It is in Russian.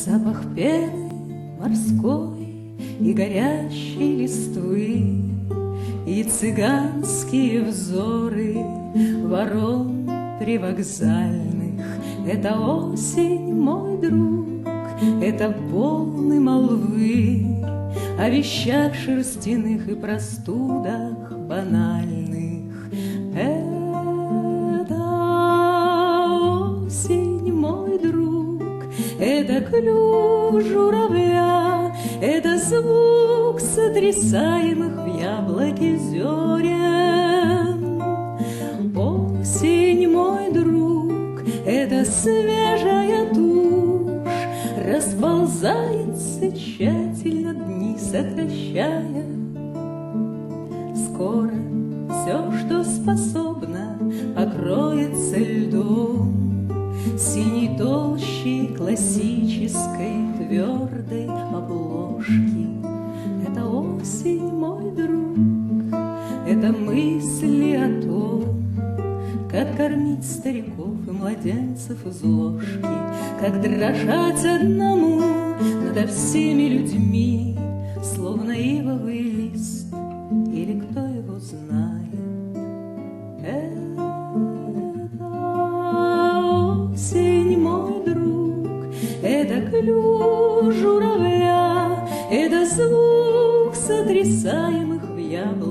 Запах пены морской и горящей листвы, и цыганские взоры ворон привокзальных. Это осень, мой друг, это волны молвы о вещах шерстяных и простудах банальных. Это осень, мой друг, это клюв журавля, это звук сотрясаемых в яблоке зерен. Осень, мой друг, это свежая тушь, расползается тщательно, дни сокращая. Скоро все, что способно, покроется льдом синей толщей классической твердой обложки. Это осень, мой друг, это мысли о том, как кормить стариков и младенцев из ложки, как дрожать одному надо всеми людьми, словно ивовый лист, или кто его знает. Это осень, мой друг, это клюв журавля, это звук сотрясаемых в яблоках.